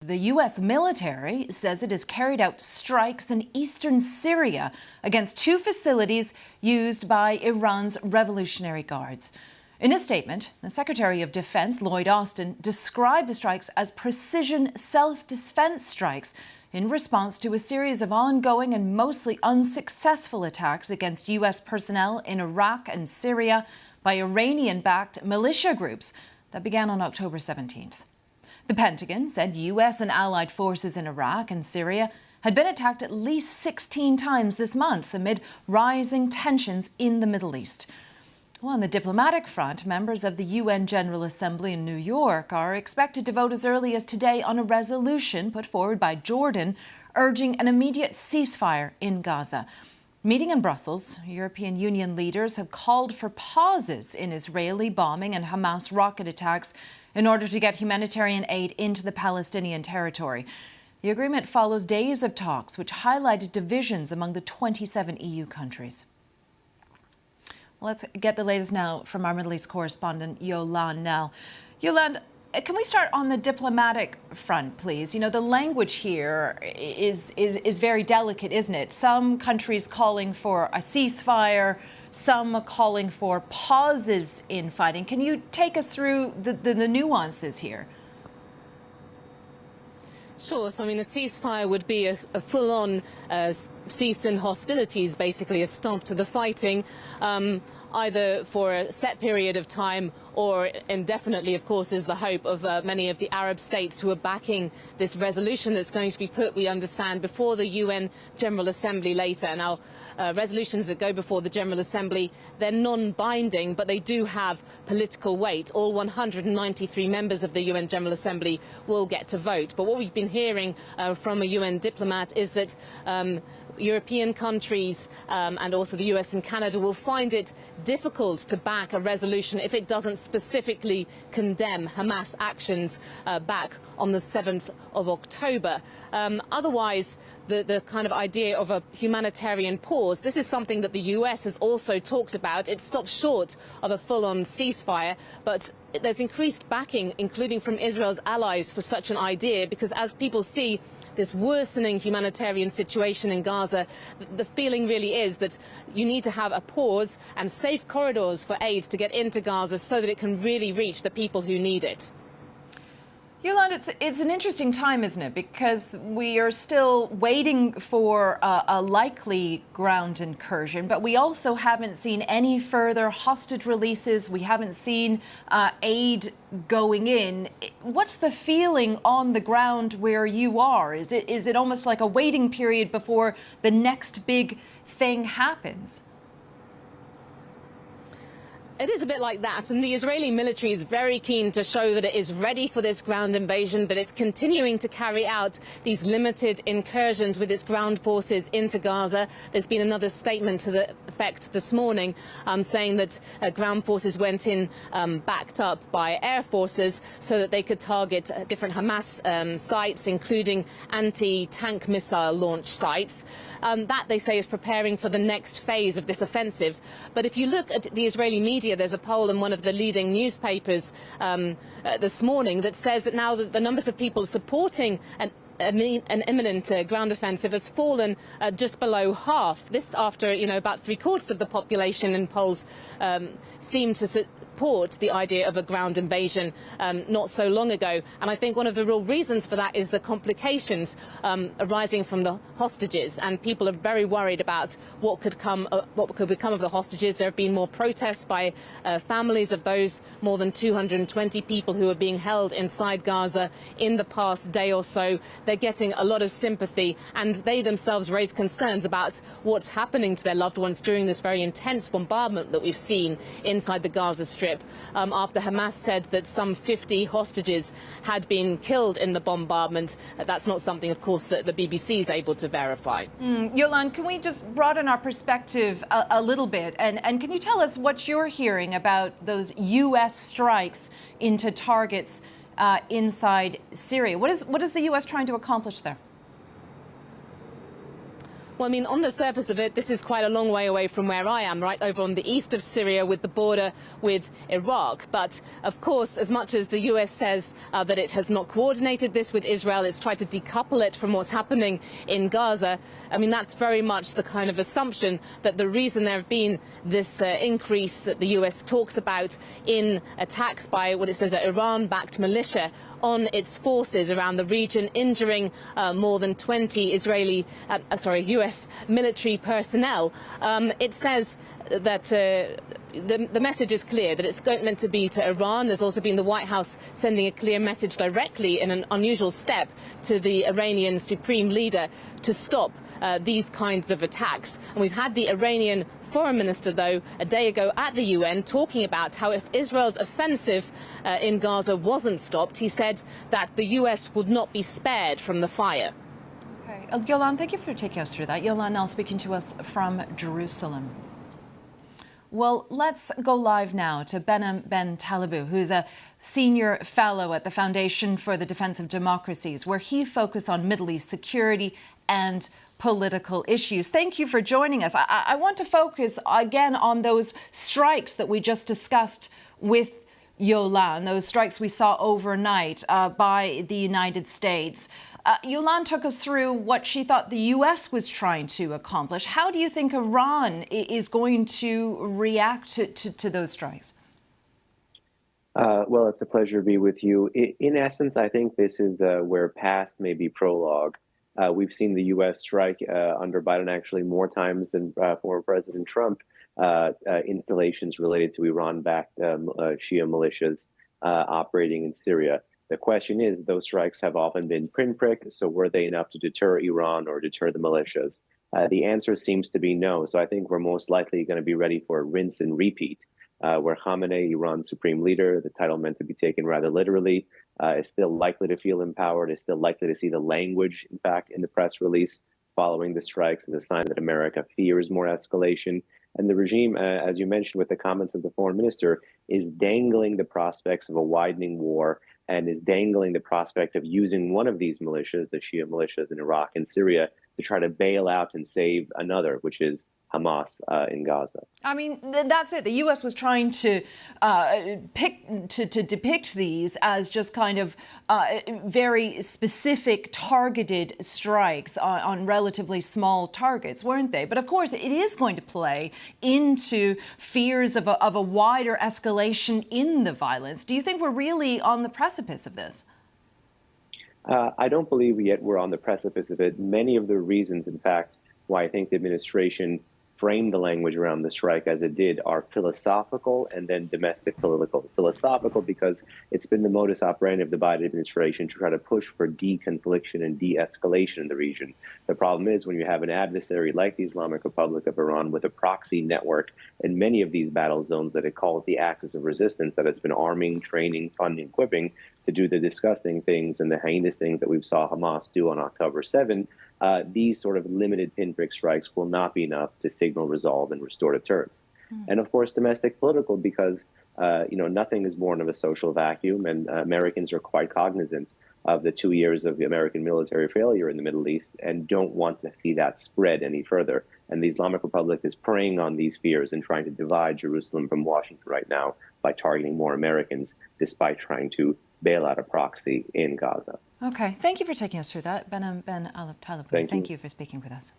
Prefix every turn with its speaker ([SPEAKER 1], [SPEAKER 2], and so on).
[SPEAKER 1] The U.S. military says it has carried out strikes in eastern Syria against two facilities used by Iran's Revolutionary Guards. In a statement, the Secretary of Defense, Lloyd Austin, described the strikes as precision self-defense strikes in response to a series of ongoing and mostly unsuccessful attacks against U.S. personnel in Iraq and Syria by Iranian-backed militia groups that began on October 17th. The Pentagon said U.S. and allied forces in Iraq and Syria had been attacked at least 16 times this month amid rising tensions in the Middle East. Well, on the diplomatic front, members of the UN General Assembly in New York are expected to vote as early as today on a resolution put forward by Jordan urging an immediate ceasefire in Gaza. Meeting in Brussels, European Union leaders have called for pauses in Israeli bombing and Hamas rocket attacks in order to get humanitarian aid into the Palestinian territory. The agreement follows days of talks which highlighted divisions among the 27 EU countries. Let's get the latest now from our Middle East correspondent, Yolande Nell. Yolande, can we start on the diplomatic front, please? You know, the language here is very delicate, isn't it? Some countries calling for a ceasefire, some calling for pauses in fighting. Can you take us through the nuances here?
[SPEAKER 2] Sure. So, I mean, a ceasefire would be a full-on cease in hostilities, basically a stop to the fighting, either for a set period of time or indefinitely, of course, is the hope of many of the Arab states who are backing this resolution that's going to be put, we understand, before the UN General Assembly later. Now, resolutions that go before the General Assembly, they're non-binding, but they do have political weight. All 193 members of the UN General Assembly will get to vote. But what we've been hearing from a UN diplomat is that European countries and also the US and Canada will find it difficult to back a resolution if it doesn't specifically condemn Hamas actions back on the 7th of October. Otherwise, the kind of idea of a humanitarian pause, this is something that the US has also talked about. It stops short of a full-on ceasefire, but there's increased backing, including from Israel's allies, for such an idea, because as people see this worsening humanitarian situation in Gaza, the feeling really is that you need to have a pause and safe corridors for aid to get into Gaza so that it can really reach the people who need it.
[SPEAKER 1] Yolande, it's an interesting time, isn't it? Because we are still waiting for a likely ground incursion, but we also haven't seen any further hostage releases. We haven't seen aid going in. What's the feeling on the ground where you are? Is it almost like a waiting period before the next big thing happens?
[SPEAKER 2] It is a bit like that, and the Israeli military is very keen to show that it is ready for this ground invasion, but it's continuing to carry out these limited incursions with its ground forces into Gaza. There's been another statement to the effect this morning saying that ground forces went in backed up by air forces so that they could target different Hamas sites, including anti-tank missile launch sites. That, they say, is preparing for the next phase of this offensive. But if you look at the Israeli media, there's a poll in one of the leading newspapers this morning that says that now the numbers of people supporting an imminent ground offensive has fallen just below half. This after, about three-quarters of the population in polls seem to support the idea of a ground invasion not so long ago. And I think one of the real reasons for that is the complications arising from the hostages. And people are very worried about what could become of the hostages. There have been more protests by families of those more than 220 people who are being held inside Gaza in the past day or so. They're getting a lot of sympathy, and they themselves raise concerns about what's happening to their loved ones during this very intense bombardment that we've seen inside the Gaza Strip, after Hamas said that some 50 hostages had been killed in the bombardment. That's not something, of course, that the BBC is able to verify.
[SPEAKER 1] Yolande, can we just broaden our perspective a little bit? And can you tell us what you're hearing about those U.S. strikes into targets inside Syria? What is the U.S. trying to accomplish there?
[SPEAKER 2] Well, I mean, on the surface of it, this is quite a long way away from where I am, right over on the east of Syria with the border with Iraq. But, of course, as much as the US says that it has not coordinated this with Israel, it's tried to decouple it from what's happening in Gaza. I mean, that's very much the kind of assumption that the reason there have been this increase that the US talks about in attacks by what it says are Iran-backed militia on its forces around the region, injuring more than 20 US military personnel. It says that the message is clear, that it's meant to be to Iran. There's also been the White House sending a clear message directly in an unusual step to the Iranian supreme leader to stop these kinds of attacks. And we've had the Iranian foreign minister, though, a day ago at the UN talking about how if Israel's offensive in Gaza wasn't stopped, he said that the US would not be spared from the fire.
[SPEAKER 1] Okay. Yolande, thank you for taking us through that. Yolande now speaking to us from Jerusalem. Well, let's go live now to Behnam Ben Talibou, who's a senior fellow at the Foundation for the Defense of Democracies, where he focuses on Middle East security and political issues. Thank you for joining us. I want to focus again on those strikes that we just discussed with Yolande, those strikes we saw overnight by the United States. Yolande took us through what she thought the U.S. was trying to accomplish. How do you think Iran is going to react to those strikes?
[SPEAKER 3] Well, it's a pleasure to be with you. In essence, I think this is where past may be prologue. We've seen the U.S. strike under Biden actually more times than former President Trump installations related to Iran-backed Shia militias operating in Syria. The question is, those strikes have often been pinprick, so were they enough to deter Iran or deter the militias? The answer seems to be no. So I think we're most likely going to be ready for a rinse and repeat, where Khamenei, Iran's supreme leader, the title meant to be taken rather literally, is still likely to feel empowered, is still likely to see the language, in fact, in the press release following the strikes as a sign that America fears more escalation. And the regime, as you mentioned with the comments of the foreign minister, is dangling the prospects of a widening war and is dangling the prospect of using one of these militias, the Shia militias in Iraq and Syria, to try to bail out and save another, which is Hamas in Gaza.
[SPEAKER 1] I mean, that's it. The U.S. was trying to depict these as just kind of very specific, targeted strikes on relatively small targets, weren't they? But of course, it is going to play into fears of a wider escalation in the violence. Do you think we're really on the precipice of this?
[SPEAKER 3] I don't believe yet we're on the precipice of it. Many of the reasons, in fact, why I think the administration framed the language around the strike as it did are philosophical and then domestic political. Philosophical because it's been the modus operandi of the Biden administration to try to push for deconfliction and de-escalation in the region. The problem is when you have an adversary like the Islamic Republic of Iran with a proxy network in many of these battle zones that it calls the axis of resistance, that it's been arming, training, funding, equipping to do the disgusting things and the heinous things that we saw Hamas do on October 7th, these sort of limited pinprick strikes will not be enough to signal resolve and restore deterrence. And of course, domestic political, because nothing is born of a social vacuum, and Americans are quite cognizant of the 2 years of the American military failure in the Middle East and don't want to see that spread any further. And the Islamic Republic is preying on these fears and trying to divide Jerusalem from Washington right now by targeting more Americans, despite trying to bail out a proxy in Gaza.
[SPEAKER 1] Okay. Thank you for taking us through that. Behnam Ben Talibou, thank you for speaking with us.